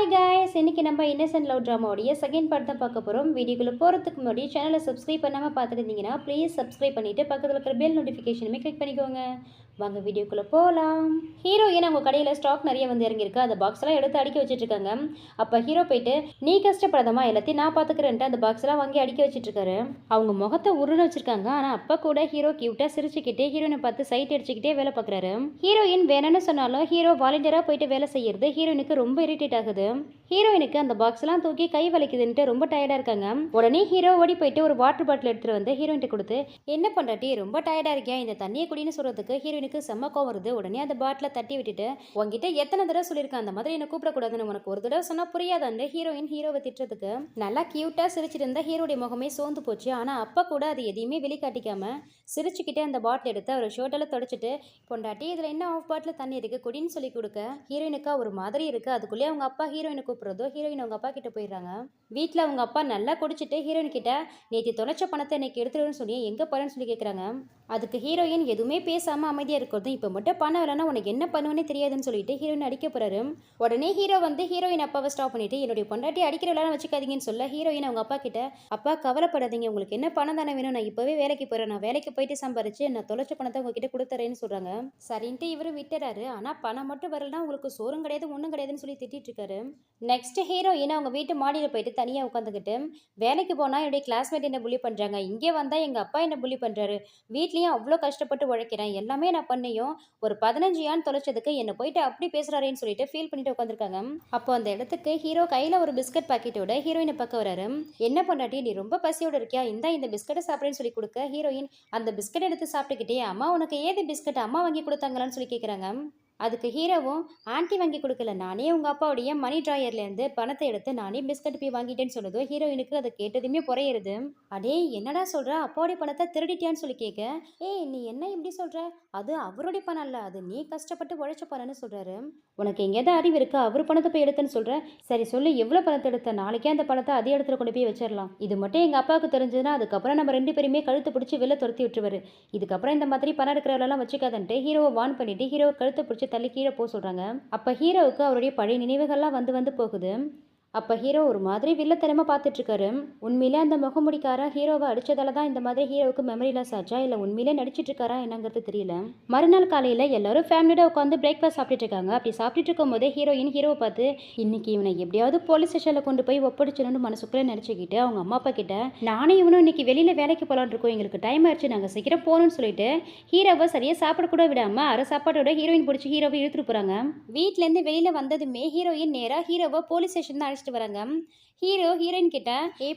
Hi guys, இன்னைக்கு நம்ம Innocent love ட்ராமாவுடைய second part தான் பார்க்க போகிறோம். வீடியோக்குள்ளே போகிறதுக்கு முன்னாடி சேனலை சப்ஸ்கிரைப் பண்ணாமல் பார்த்துட்டு இருந்தீங்கன்னா ப்ளீஸ் சப்ஸ்கிரைப் பண்ணிவிட்டு பக்கத்தில் இருக்கிற பெல் நோட்டிஃபிகேஷனுமே கிளிக் பண்ணிக்கோங்க. வாங்க வீடியோக்குள்ளே போகலாம். ஹீரோயின் அவங்க கடையில் ஸ்டாக் நிறைய வந்து இறங்கியிருக்கு. அந்த பாக்ஸ்லாம் எடுத்து அடுக்கி வச்சுட்ருக்காங்க. அப்போ ஹீரோ போயிட்டு நீ கஷ்டப்படாதமா எல்லாத்தையும் நான் பார்த்துக்கிறேன்ட்டு அந்த பாக்ஸ்லாம் வாங்கி அடுக்கி வச்சுட்ருக்காரு. அவங்க முகத்தை உருன்னு வச்சுருக்காங்க. ஆனால் அப்போ கூட ஹீரோ கியூட்டாக சிரிச்சுக்கிட்டே ஹீரோயினை பார்த்து சைட் அடிச்சுக்கிட்டே வேலை பார்க்குறாரு. ஹீரோயின் வேணும்னு சொன்னாலும் ஹீரோ வாலண்டியராக போயிட்டு வேலை செய்யறது ஹீரோயினுக்கு ரொம்ப இரிட்டேட் ஆகுது. ஹீரோயினுக்கு அந்த பாக்ஸ்லாம் தூக்கி கை வலிக்குதுன்ட்டு ரொம்ப டயர்டாக இருக்காங்க. உடனே ஹீரோ ஓடி போயிட்டு ஒரு வாட்டர் பாட்டில் எடுத்துகிட்டு வந்து ஹீரோயின்ட்டு கொடுத்து என்ன பண்ணுறாட்டி ரொம்ப டயர்டாக இருக்கேன் இந்த தண்ணியை குடின்னு சொல்கிறதுக்கு ஹீரோயினுக்கு செம்ம கோவம் வருது. உடனே அந்த பாட்டிலை தட்டி விட்டுட்டு உங்ககிட்ட எத்தனை தடவை சொல்லியிருக்கேன் அந்த மாதிரி என்ன கூப்பிடக்கூடாதுன்னு உனக்கு ஒரு தடவை சொன்னால் புரியாதான்னு ஹீரோயின் ஹீரோவை திட்டுறதுக்கு நல்லா கியூட்டாக சிரிச்சிட்டு இருந்த ஹீரோடைய முகமே சோர்ந்து போச்சு. ஆனால் அப்போ கூட அது எதையுமே வெளிக்காட்டிக்காம சிரிச்சுக்கிட்டே அந்த பாட்டில் எடுத்து அவர் ஷர்ட்டெல்லாம் தொடச்சிட்டு பொண்டாட்டி இதில் என்ன ஆஃப் பாட்டில் தண்ணி இருக்குது குடின்னு சொல்லி கொடுக்க ஹீரோயினுக்கா ஒரு மாதிரி இருக்குது. அதுக்குள்ளேயே அவங்க அப்பா ஹீரோயினை கூப்பிட்றதோ ஹீரோயின் அவங்க அப்பா கிட்ட போயிடுறாங்க. வீட்டில் அவங்க அப்பா நல்லா குடிச்சிட்டு ஹீரோயின் கிட்ட நேற்று தொலைச்ச பணத்தை இன்னைக்கு எடுத்துருன்னு சொல்லி எங்கே போகிறேன்னு சொல்லி கேட்குறாங்க. அதுக்கு ஹீரோயின் எதுவுமே பேசாமல் அமைதியாக இருக்கிறதும் இப்போ மட்டும் பணம் இல்லைன்னா உனக்கு என்ன பண்ணுவேன்னு தெரியாதுன்னு சொல்லிட்டு ஹீரோயின் அடிக்க போகிறாரு. உடனே ஹீரோ வந்து ஹீரோயின் அப்பாவை ஸ்டாப் பண்ணிட்டு என்னுடைய பொண்டாட்டி அடிக்கிற விளையாட வச்சுக்காதீங்கன்னு சொல்ல ஹீரோயின் அவங்க அப்பா கிட்ட அப்பா கவலைப்படாதீங்க உங்களுக்கு என்ன பணம் தானே வேணும் நான் இப்போவே வேலைக்கு போகிறேன் நான் வேலைக்கு போயிட்டு சம்பாரிச்சு நான் தொலைச்ச பணத்தை உங்ககிட்ட கொடுத்துறேன்னு சொல்கிறாங்க. சரின்ட்டு இவரும் விட்டுறாரு. ஆனால் பணம் மட்டும் வரலன்னா உங்களுக்கு சோறும் கிடையாது ஒன்றும் கிடையாதுன்னு சொல்லி திட்டிட்டு இருக்காரு. நெக்ஸ்ட் ஹீரோயின் அவங்க வீட்டு மாடியில் போயிட்டு தனியாக உட்காந்துக்கிட்டு வேலைக்கு போனால் என்னுடைய கிளாஸ்மேட் என்ன புள்ளி பண்ணுறாங்க இங்கே வந்தால் எங்கள் அப்பா என்ன புள்ளி பண்ணுறாரு வீட்லேயும் அவ்வளோ கஷ்டப்பட்டு உழைக்கிறேன் எல்லாமே நான் பண்ணியும் ஒரு 15 ஆண்டு தொலைச்சதுக்கு என்னை போயிட்டு அப்படி பேசுகிறாரேன்னு சொல்லிட்டு ஃபீல் பண்ணிட்டு உட்காந்துருக்காங்க. அப்போ அந்த இடத்துக்கு ஹீரோ கையில் ஒரு பிஸ்கட் பாக்கெட்டோட ஹீரோயினை பக்கம் வராரு. என்ன பண்ணாட்டி நீ ரொம்ப பசியோடு இருக்கியா இந்த பிஸ்கட்டை சாப்பிட்றேன்னு சொல்லி கொடுக்க ஹீரோயின் அந்த பிஸ்கட் எடுத்து சாப்பிட்டுக்கிட்டே அம்மா உனக்கு ஏது பிஸ்கட் அம்மா வாங்கி கொடுத்தாங்களான்னு சொல்லி கேட்குறாங்க. அதுக்கு ஹீரோவும் ஆண்டி வாங்கி கொடுக்கல நானே உங்கள் அப்பாவுடைய மணி ட்ராயர்லேருந்து பணத்தை எடுத்து நானே பிஸ்கட் போய் வாங்கிட்டேன்னு சொன்னதோ ஹீரோயினுக்கு அதை கேட்டதுமே புறையிறது. அடே என்னடா சொல்கிற அப்பாவுடைய பணத்தை திருடிட்டியான்னு சொல்லி கேட்க ஏய் நீ என்ன இப்படி சொல்கிற அது அவருடைய பணம் இல்லை அது நீ கஷ்டப்பட்டு உழைச்ச பணம்னு சொல்கிறாரு. உனக்கு எங்கேயாவது அறிவு இருக்கா அவர் பணத்தை போய் எடுத்தேன்னு சொல்கிற சரி சொல்லு எவ்வளோ பணத்தை எடுத்த நாளைக்கே அந்த பணத்தை அதே இடத்துல கொண்டு போய் வச்சிடலாம். இது மட்டும் எங்கள் அப்பாவுக்கு தெரிஞ்சதுன்னா அதுக்கப்புறம் நம்ம 2 பேருமே கழுத்து பிடிச்சி வெளில துரத்தி விட்டுருவாரு. இதுக்கப்புறம் இந்த மாதிரி பணம் எடுக்கிறவளெல்லாம் வச்சுக்காதன்ட்டு ஹீரோவை வான் பண்ணிட்டு ஹீரோவை கழுத்தை பிடிச்சி தள்ளி கீழே போக சொல்கிறாங்க. அப்போ ஹீரோவுக்கு அவருடைய பழைய நினைவுகள்லாம் வந்து போகுது. அப்போ ஹீரோ ஒரு மாதிரி வில்லத்தனமாக பார்த்துட்ருக்காரு. உண்மையிலே அந்த முகமுடிக்காரா ஹீரோவை அடித்ததால தான் இந்த மாதிரி ஹீரோவுக்கு மெமரி லாஸ் ஆச்சா இல்லை உண்மையிலே நடிச்சிட்ருக்காரா என்னங்கிறது தெரியல. மறுநாள் காலையில் எல்லாரும் ஃபேமிலியோட உட்காந்து பிரேக்ஃபாஸ்ட் சாப்பிட்டுட்டு இருக்காங்க. அப்படி சாப்பிட்டுட்டு இருக்கும் போதே ஹீரோயின் ஹீரோவை பார்த்து இன்னைக்கு இவனை எப்படியாவது போலீஸ் ஸ்டேஷனில் கொண்டு போய் ஒப்படைச்சணும்னு மனசுக்குள்ளே நினச்சிக்கிட்டு அவங்க அம்மா அப்பா கிட்ட நானே இவனும் இன்னைக்கு வெளியில் வேலைக்கு போகலான்னு இருக்கோம் எங்களுக்கு டைம் ஆயிடுச்சு நாங்கள் சீக்கிரம் போகணும்னு சொல்லிட்டு ஹீரோவை சரியாக சாப்பிடக்கூட விடாமல் அரை சாப்பாட்டோட ஹீரோயின் பிடிச்சி ஹீரோவை இழுத்துட்டு போகிறாங்க. வீட்டிலேருந்து வெளியில் வந்ததுமே ஹீரோயின் நேராக ஹீரோவை போலீஸ் ஸ்டேஷன் தான் வராங்க. ஹீரோ ஹீரோயின் கிட்ட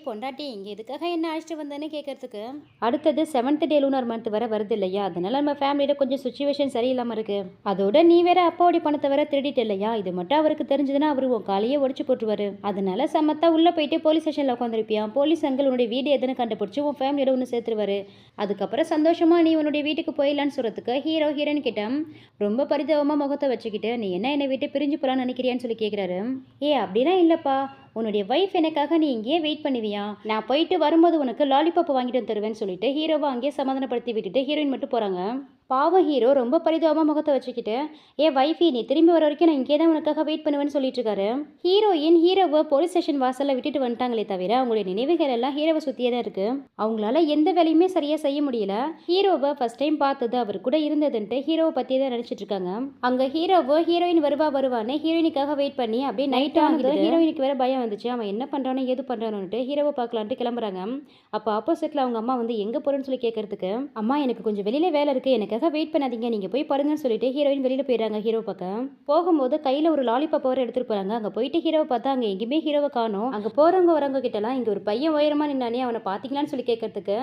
பொண்டாட்டி இங்கே எதுக்காக என்ன அழைச்சிட்டு வந்தேன்னு கேட்கறதுக்கு அடுத்தது 7th டே லூனார் மந்த் வர வருது இல்லையா அதனால நம்ம ஃபேமிலியில கொஞ்சம் சுச்சுவேஷன் சரியில்லாமல் இருக்கு. அதோட நீ வேற அப்பாவுடைய பணத்தை வேற திருடிட்டு இல்லையா இது மட்டும் அவருக்கு தெரிஞ்சதுன்னா அவரு உன் காலையே ஒடிச்சு போட்டுருவாரு. அதனால சமத்தா உள்ள போயிட்டு போலீஸ் ஸ்டேஷன்ல உட்காந்துருப்பியான் போலீஸ் அங்கிள் உன்னுடைய வீடு எதுன்னு கண்டுபிடிச்சு உன் ஃபேமிலியோட ஒன்று சேர்த்துருவாரு. அதுக்கப்புறம் சந்தோஷமா நீ உன்னுடைய வீட்டுக்கு போயிடலான்னு சொல்றதுக்கு ஹீரோ ஹீரோயின் கிட்ட ரொம்ப பரிதாபமா முகத்தை வச்சுக்கிட்டு நீ என்னை விட்டு பிரிஞ்சு போலான்னு நினைக்கிறியான்னு சொல்லி கேட்குறாரு. அப்படிலாம் இல்லப்பா உன்னுடைய வைஃப் எனக்காக நீ இங்கேயே வெயிட் பண்ணுவியா நான் போயிட்டு வரும்போது உனக்கு லாலிபாப் வாங்கிட்டு வந்து தருவேன்னு சொல்லிட்டு ஹீரோவை அங்கேயே சமாதானப்படுத்தி விட்டுட்டு ஹீரோயின் மட்டும் போகிறாங்க. பாவம் ஹீரோ ரொம்ப பரிதாபமாக முகத்தை வச்சுக்கிட்டு வைஃபி நீ திரும்பி வர வரைக்கும் நான் இங்கே தான் உனக்காக வெயிட் பண்ணுவேன்னு சொல்லிட்டு இருக்காரு. ஹீரோயின் ஹீரோவை போலீஸ் ஸ்டேஷன் வாசலில் விட்டுட்டு வந்துட்டாங்களே தவிர அவங்களுடைய நினைவுகள் எல்லாம் ஹீரோவை சுற்றியே தான் இருக்கு. அவங்களால எந்த வேலையுமே சரியாக செய்ய முடியல. ஹீரோவை ஃபர்ஸ்ட் டைம் பார்த்தது அவர் கூட இருந்ததுன்ட்டு ஹீரோவை பற்றியே தான் நினச்சிட்டு இருக்காங்க. அங்கே ஹீரோவை ஹீரோயின் வருவான்னு ஹீரோயினுக்காக வெயிட் பண்ணி அப்படியே நைட் ஆகுது. ஹீரோயினுக்கு வேற பயம் வந்துச்சு அவன் என்ன பண்ணுறானோ ஏது பண்ணுறானுன்ட்டு ஹீரோவை பார்க்கலான்ட்டு கிளம்புறாங்க. அப்போ ஆப்போசிட்டில் அவங்க அம்மா வந்து எங்கே போகிறேன்னு சொல்லி கேட்கறதுக்கு அம்மா எனக்கு கொஞ்சம் வெளியில வேலை இருக்குது எனக்கு வெயிட் பண்ணாதீங்க நீங்க போய் படுங்கன்னு சொல்லிட்டு ஹீரோயின் வெளியில போயிடுறாங்க. ஹீரோ பக்கம் போகும்போது கையில ஒரு லாலிபாப் வர எடுத்துட்டு போறாங்க. அங்க போயிட்டு ஹீரோவை பார்த்தா அங்க எங்கேயுமே ஹீரோவை காணோம். அங்க போறவங்க வரவங்க கிட்டலாம் இங்க ஒரு பையன் உயரமா நின்னானே அவனை பாத்தீங்களான்னு சொல்லி கேட்கறதுக்கு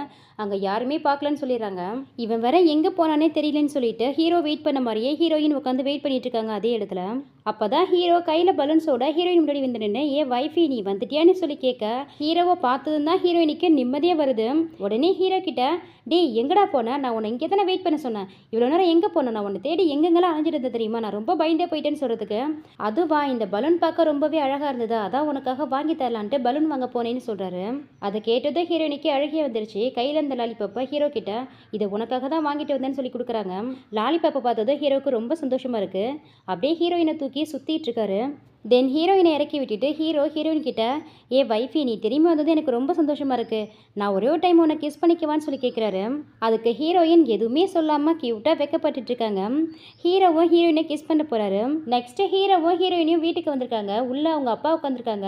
அங்க யாருமே பார்க்கலன்னு சொல்லிடுறாங்க. இவன் வேற எங்க போனானே தெரியலன்னு சொல்லிட்டு ஹீரோ வெயிட் பண்ண மாதிரியே ஹீரோயின் உட்காந்து வெயிட் பண்ணிட்டு இருக்காங்க அதே இடத்துல. அப்பதான் ஹீரோ கையில பலூன்ஸோட ஹீரோயின் முன்னாடி வந்து நின்று வைஃபி நீ வந்துட்டியான்னு சொல்லி கேட்க ஹீரோவை பார்த்ததும் தான் ஹீரோயினுக்கு நிம்மதியா வருது. உடனே ஹீரோ கிட்ட டேய் எங்கடா போன நான் உன்னை இங்கே தானே வெயிட் பண்ண சொன்னேன் இவ்வளோ நேரம் எங்கே போனேன் நான் உன்னை தேடி எங்கெங்கெல்லாம் அலைஞ்சிட்டு இருந்தது தெரியுமா நான் ரொம்ப பயந்தே போயிட்டேன்னு சொல்கிறதுக்கு அதுவா இந்த பலூன் பார்க்க ரொம்பவே அழகாக இருந்தது அதான் உனக்காக வாங்கி தரலான்ட்டு பலூன் வாங்க போனேன்னு சொல்கிறாரு. அதை கேட்டதும் ஹீரோயினுக்கு அழகிய வந்துருச்சு. கையில் இருந்த லாலிபாப்பை ஹீரோ கிட்ட இதை உனக்காக தான் வாங்கிட்டு வந்தேன்னு சொல்லி கொடுக்குறாங்க. லாலிபாப்பை பார்த்ததும் ஹீரோவுக்கு ரொம்ப சந்தோஷமாக இருக்குது. அப்படியே ஹீரோயினை தூக்கி சுற்றிட்டு இருக்காரு. தென் ஹீரோயினை இறக்கி விட்டுட்டு ஹீரோயின் கிட்ட, ஏ வைஃபி நீ திரும்பி வந்தது எனக்கு ரொம்ப சந்தோஷமா இருக்கு, நான் ஒரே ஒரு டைம் உன்னை கிஸ் பண்ணிக்குவான்னு சொல்லி கேட்குறாரு. அதுக்கு ஹீரோயின் எதுவுமே சொல்லாமல் க்யூட்டாக வெக்கப்பட்டுட்டு இருக்காங்க. ஹீரோவும் ஹீரோயினை கிஸ் பண்ண போகிறாரு. நெக்ஸ்ட்டு ஹீரோவும் ஹீரோயினையும் வீட்டுக்கு வந்திருக்காங்க. உள்ளே அவங்க அப்பா உட்காந்துருக்காங்க.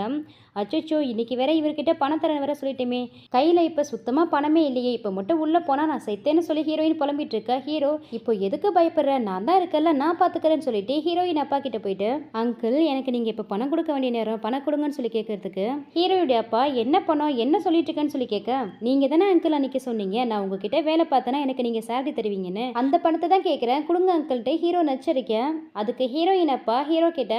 அச்சோ இன்னைக்கு வேற இவர்கிட்ட பணம் தரேன் வேற சொல்லிட்டேமே, கையில் இப்போ சுத்தமாக பணமே இல்லையே, இப்போ மட்டும் உள்ளே போனால் நான் செத்தேன்னு சொல்லி ஹீரோயின் புலம்பிட்டு இருக்கா. ஹீரோ, இப்போ எதுக்கு பயப்படுற, நான் தான் இருக்கல, நான் பார்த்துக்கிறேன்னு சொல்லிட்டு ஹீரோயின் அப்பா கிட்ட போயிட்டு, அங்கிள் எனக்கு நீங்கள் இப்போ பணம் கொடுக்க வேண்டிய நேரம், பணம் கொடுங்கன்னு சொல்லி கேட்கறதுக்கு ஹீரோயுடைய அப்பா, என்ன பணம், என்ன சொல்லிட்டு இருக்கேன்னு சொல்லி கேட்க, நீங்கள் தானே அங்கிள் அன்னைக்கு சொன்னீங்க நான் உங்ககிட்ட வேலை பார்த்தேன்னா எனக்கு நீங்கள் சேலரி தருவீங்கன்னு, அந்த பணத்தை தான் கேட்குறேன் கொடுங்க அங்கிள்கிட்ட ஹீரோ நச்சரிக்க. அதுக்கு ஹீரோயின் அப்பா ஹீரோ கிட்ட,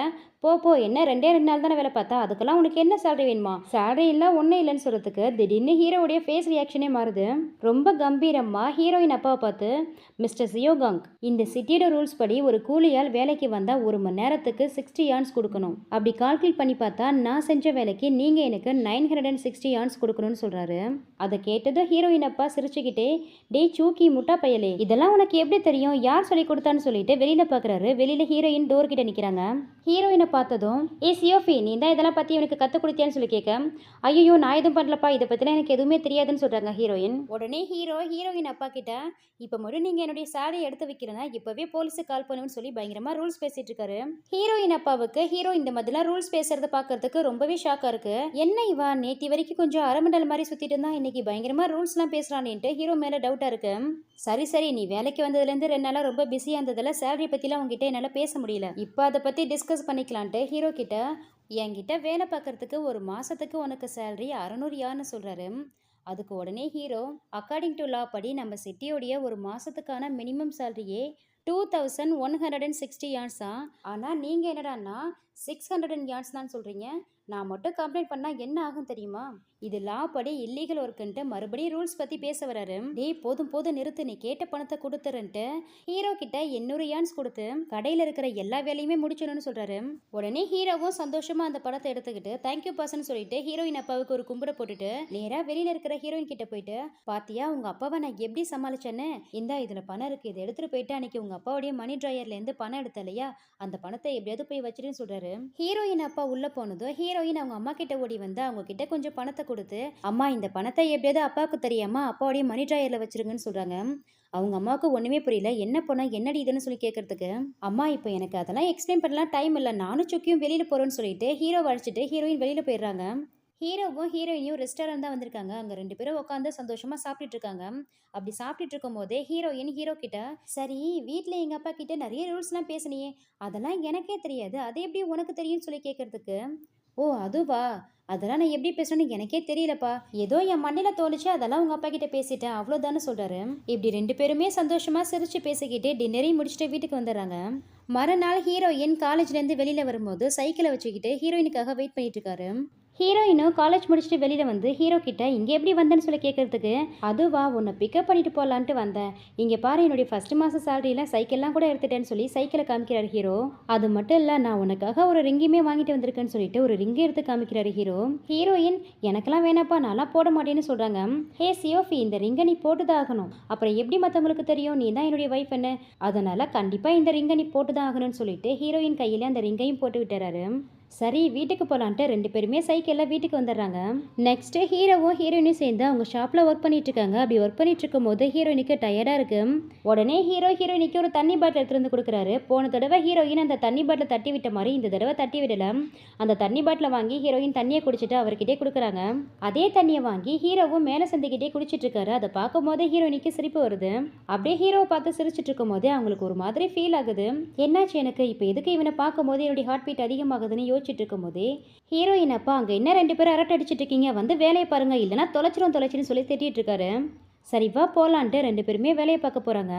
போ என்ன 2 நாள் தானே வேலை பார்த்தா, அதுக்கெல்லாம் உனக்கு என்ன சேலரி வேணுமா, சேலரி இல்லை ஒன்றும் இல்லைன்னு சொல்கிறதுக்கு திடீர்னு ஹீரோவுடைய ஃபேஸ் ரியாக்ஷனே மாறுது. ரொம்ப கம்பீரமாக ஹீரோயின் அப்பாவை பார்த்து, மிஸ்டர் சியோகாங், இந்த சிட்டியோட ரூல்ஸ் படி ஒரு கூலியால் வேலைக்கு வந்தால் 1 மணி நேரத்துக்கு 60 ஆன்ஸ் கொடுக்கணும். அப்படி கால்குலேட் பண்ணி பார்த்தா நான் செஞ்ச வேலைக்கு நீங்கள் எனக்கு 960 ஆன்ஸ் கொடுக்கணும்னு சொல்கிறாரு. அதை கேட்டது ஹீரோயின் அப்பா சிரிச்சுக்கிட்டே, டேய் சூக்கி முட்டா பயலே, இதெல்லாம் உனக்கு எப்படி தெரியும், யார் சொல்லி கொடுத்தான்னு சொல்லிட்டு வெளியில் பார்க்குறாரு. வெளியில் ஹீரோயின் டோர் கிட்ட நிற்கிறாங்க. ஹீரோயினை பார்த்ததும், ஏ சியோஃபி நீ தான் இதெல்லாம் பற்றி எனக்கு கற்றுக் கொடுத்தியான்னு சொல்லி கேட்க, ஐயோ நான் எதுவும் பண்ணலப்பா, இதை பற்றிலாம் எனக்கு எதுவுமே தெரியாதுன்னு சொல்கிறாங்க ஹீரோயின். உடனே ஹீரோயின் அப்பா கிட்ட, இப்போ மட்டும் நீங்கள் என்னுடைய சேலரி எடுத்து வைக்கிறேன்னா இப்போவே போலீஸுக்கு கால் பண்ணுவேன்னு சொல்லி பயங்கரமாக ரூல்ஸ் பேசிட்டு இருக்காரு. ஹீரோயின் அப்பாவுக்கு ஹீரோ இந்த மாதிரிலாம் ரூல்ஸ் பேசுறத பார்க்கறதுக்கு ரொம்பவே ஷாக்காக இருக்கு. என்ன இவா நேற்று வரைக்கும் கொஞ்சம் அரமண்டல் மாதிரி சுற்றிட்டு இருந்தா இன்னைக்கு பயங்கரமாக ரூல்ஸ்லாம் பேசுகிறான்ட்டு ஹீரோ மேலே டவுட்டாக இருக்கு. சரி நீ வேலைக்கு வந்ததுலேருந்து 2 நாளாக ரொம்ப பிஸியாக இருந்ததில் சேலரி பற்றிலாம் உங்ககிட்ட என்னால் பேச முடியல, இப்போ அதை பற்றி டிஸ்கஸ் பண்ணிக்கலான்ட்டு ஹீரோ கிட்ட, என்கிட்ட வேலை பார்க்கறதுக்கு 1 மாதத்துக்கு உனக்கு சேலரி 600 யான்னு சொல்கிறாரு. அதுக்கு உடனே ஹீரோ, அக்கார்டிங் டு லா படி நம்ம சிட்டியோடைய 1 மாதத்துக்கான மினிமம் சேலரியே 2160 யான்ஸ் தான். ஆனால் நீங்கள் என்னடான்னா 600 யான்ஸ் தான் சொல்கிறீங்க, நான் மட்டும் கம்ப்ளைண்ட் பண்ணால் என்ன ஆகும் தெரியுமா, இது லா படி இல்லீகல் ஒர்க்குன்ட்டு மறுபடியும் ரூல்ஸ் பற்றி பேச வராரு. டேய் போதும் நிறுத்து, நீ கேட்ட பணத்தை கொடுத்துருன்ட்டு ஹீரோ கிட்ட 800 யான்ஸ் கொடுத்து கடையில் இருக்கிற எல்லா வேலையுமே முடிச்சிடணும்னு சொல்கிறாரு. உடனே ஹீரோவும் சந்தோஷமாக அந்த பணத்தை எடுத்துக்கிட்டு தேங்க்யூ பாஸ்ன்னு சொல்லிட்டு ஹீரோயின் அப்பாவுக்கு ஒரு கும்பிட போட்டுட்டு நேராக வெளியில் இருக்கிற ஹீரோயின் கிட்ட போயிட்டு, பாத்தியா உங்கள் அப்பாவை நான் எப்படி சமாளிச்சேன்னு, இந்தா இதில் பணம் இருக்குது, இதை எடுத்துகிட்டு போயிட்டு அன்னைக்கு உங்கள் அப்பாவுடைய மணி ட்ராயர்லேருந்து பணம் எடுத்த இல்லையா, அந்த பணத்தை எப்படியாவது போய் வச்சுட்டுன்னு சொல்கிறாரு. ஹீரோயின் அப்பா உள்ளே போனதும் ஹீரோயின் அவங்க அம்மா கிட்ட ஓடி வந்து அவங்க கிட்ட கொஞ்சம் பணத்தை கொடுத்து, அம்மா இந்த பணத்தை எப்படியாவது அப்பாவுக்கு தெரியாம அப்பாவுடைய மணி ட்ராயரில் வச்சிருங்கன்னு சொல்கிறாங்க. அவங்க அம்மாவுக்கு ஒன்றுமே புரியல, என்ன பணம் என்னடி இதுன்னு சொல்லி கேட்கறதுக்கு, அம்மா இப்போ எனக்கு அதெல்லாம் எக்ஸ்பிளைன் பண்ணலாம் டைம் இல்லை, நானும் சுக்கியும் வெளியில் போகிறோன்னு சொல்லிட்டு ஹீரோ அழைச்சிட்டு ஹீரோயின் வெளியில் போயிடுறாங்க. ஹீரோவும் ஹீரோயினியும் ரெஸ்டாரண்ட் தான் வந்திருக்காங்க. அங்கே 2 பேரும் உட்காந்து சந்தோஷமாக சாப்பிட்டுட்டு இருக்காங்க. அப்படி சாப்பிட்டுட்டு இருக்கும் போதே ஹீரோயின் ஹீரோ கிட்ட, சரி வீட்டில் எங்கள் அப்பா கிட்ட நிறைய ரூல்ஸ்லாம் பேசினியே, அதெல்லாம் எனக்கே தெரியாது, அது எப்படி உனக்கு தெரியும்னு சொல்லி கேட்கறதுக்கு, ஓ அதுவா, அதெல்லாம் நான் எப்படி பேசணும்னு எனக்கே தெரியலப்பா, ஏதோ என் மண்ணில் தோணுச்சு அதெல்லாம் உங்கள் அப்பா கிட்ட பேசிட்டேன் அவ்வளோதானு சொல்கிறாரு. இப்படி 2 பேருமே சந்தோஷமாக சிரிச்சு பேசிக்கிட்டே டின்னரையும் முடிச்சுட்டு வீட்டுக்கு வந்துடுறாங்க. மறுநாள் ஹீரோயின் காலேஜ்லேருந்து வெளியில் வரும்போது சைக்கிளை வச்சுக்கிட்டு ஹீரோயினுக்காக வெயிட் பண்ணிட்டு இருக்காரு. ஹீரோயினும் காலேஜ் முடிச்சுட்டு வெளியில் வந்து ஹீரோ கிட்ட, இங்கே எப்படி வந்தேன்னு சொல்லி கேட்கறதுக்கு, அதுவா உன்னை பிக்கப் பண்ணிட்டு போகலான்ட்டு வந்தேன், இங்கே பாரு என்னுடைய ஃபர்ஸ்ட் மாதம் சேலரியில் சைக்கிள்லாம் கூட எடுத்துட்டேன்னு சொல்லி சைக்கிளை காமிக்கிறார் ஹீரோ. அது மட்டும் இல்லை நான் உனக்காக ஒரு ரிங்குமே வாங்கிட்டு வந்திருக்கேன்னு சொல்லிட்டு ஒரு ரிங்கு எடுத்து காமிக்கிறாரு ஹீரோ. ஹீரோயின், எனக்கெல்லாம் வேணாப்பா நான்லாம் போட மாட்டேன்னு சொல்கிறாங்க. ஹே சியோஃபி இந்த ரிங்கை நீ போட்டுதான் ஆகணும், அப்புறம் எப்படி மற்றவங்களுக்கு தெரியும் நீ தான் என்னுடைய ஒய்ஃப் என்ன, அதனால் கண்டிப்பாக இந்த ரிங்கை நீ போட்டுதான் ஆகணும்னு சொல்லிட்டு ஹீரோயின் கையில் அந்த ரிங்கையும் போட்டு விட்டுறாரு. சரி வீட்டுக்கு போகலான்ட்டு 2 பேருமே சைக்கிளில் வீட்டுக்கு வந்துடுறாங்க. நெக்ஸ்ட்டு ஹீரோவும் ஹீரோயினும் சேர்ந்து அவங்க ஷாப்பில் ஒர்க் பண்ணிட்டு இருக்காங்க. அப்படி ஒர்க் பண்ணிட்டு இருக்கும் போது ஹீரோயினுக்கு டயர்டாக இருக்கு. உடனே ஹீரோயினுக்கு ஒரு தண்ணி பாட்டில் எடுத்துட்டு வந்து கொடுக்குறாரு. போன தடவை ஹீரோயின் அந்த தண்ணி பாட்டில் தட்டி விட்ட மாதிரி இந்த தடவை தட்டி விடல. அந்த தண்ணி பாட்டில் வாங்கி ஹீரோயின் தண்ணியை குடிச்சிட்டு அவர்கிட்டே கொடுக்குறாங்க. அதே தண்ணியை வாங்கி ஹீரோவும் மேலே சந்திக்கிட்டே குடிச்சிட்டு இருக்காரு. அதை பார்க்கும் போது ஹீரோயினுக்கு சிரிப்பு வருது. அப்படியே ஹீரோவை பார்த்து சிரிச்சிட்டு இருக்கும் போதே அவங்களுக்கு ஒரு மாதிரி ஃபீல் ஆகுது. என்னாச்சு எனக்கு இப்போ எதுக்கு இவனை பார்க்கும் போது என்னுடைய ஹார்ட் பீட் அதிகமாகுதுன்னு யோசிச்சுட்டு இருக்கும் போதே ஹீரோயின் அப்பா, அங்கே என்ன 2 பேரும் அரட்டை அடிச்சிட்டு இருக்கீங்க, வந்து வேலையை பாருங்க இல்லைன்னா தொலைச்சிரும் சொல்லி திட்டிட்டு இருக்காரு. சரிவா போகலான்ட்டு 2 பேருமே வேலையை பார்க்க போகிறாங்க.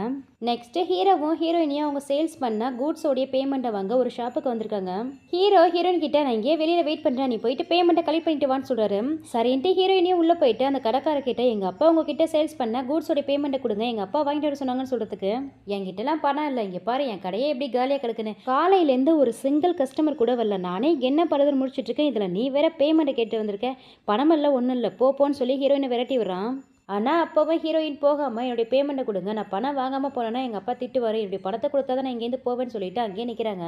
நெக்ஸ்ட்டு ஹீரோவும் ஹீரோயினியும் அவங்க சேல்ஸ் பண்ண கூட்ஸோடைய பேமெண்ட்டை வாங்க ஒரு ஷாப்புக்கு வந்திருக்காங்க. ஹீரோயின் கிட்ட, நான் இங்கே வெளியில் வெயிட் பண்ணுறேன், நீ போயிட்டு பேமெண்ட்டை கலெக்ட் பண்ணிட்டு வான்னு சொல்கிறாரு. சரின்ட்டு ஹீரோயினியும் உள்ளே போயிட்டு அந்த கடைக்காரர்கிட்ட, எங்கள் அப்பா உங்ககிட்ட சேல்ஸ் பண்ண கூட்ஸோடைய பேமெண்ட்டை கொடுங்க, எங்கள் அப்பா வாங்கிட்டு வர சொன்னாங்கன்னு சொல்கிறதுக்கு, என்கிட்டலாம் பணம் இல்லை, இங்கே பாரு என் கடையே எப்படி காலியாக கிடக்குன்னு, காலையிலேருந்து ஒரு சிங்கிள் கஸ்டமர் கூட வரல, நானே என்ன படுறது முடிச்சுட்டு இருக்கேன், இதில் நீ வேற பேமெண்ட்டை கேட்டு வந்திருக்க, பணம் இல்லை ஒன்றும் இல்லை போன்னு சொல்லி ஹீரோயினை விரட்டி விடுறான். ஆனால் அப்போவும் ஹீரோயின் போகாமல் என்னுடைய பேமெண்ட்டை கொடுங்க, நான் பணம் வாங்காமல் போனேன்னா எங்கள் அப்பா திட்டுவார், என்னுடைய பணத்தை கொடுத்தா தான் நான் இங்கேருந்து போவேன்னு சொல்லிட்டு அங்கேயே நிற்கிறாங்க.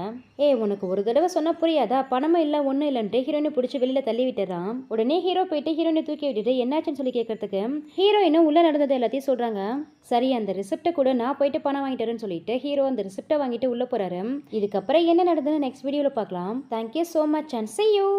உனக்கு ஒரு தடவை சொன்னால் புரியாதா, பணமும் இல்லை ஒன்றும் இல்லைன்ட்டு ஹீரோயினை பிடிச்சி வெளியில் தள்ளி விட்டுறான். உடனே ஹீரோ போயிட்டு ஹீரோயினை தூக்கி விட்டுட்டு என்னாச்சுன்னு சொல்லி கேட்கறதுக்கு ஹீரோயினும் உள்ளே நடந்தது எல்லாத்தையும் சொல்கிறாங்க. சரி, அந்த ரிசிப்டை கூட நான் போயிட்டு பணம் வாங்கிட்டேன்னு சொல்லிட்டு ஹீரோ அந்த ரிசிப்டை வாங்கிட்டு உள்ளே போகிறாரு. இதுக்கப்புறம் என்ன நடந்ததுன்னு நெக்ஸ்ட் வீடியோவில் பார்க்கலாம். Thank you so much and see you.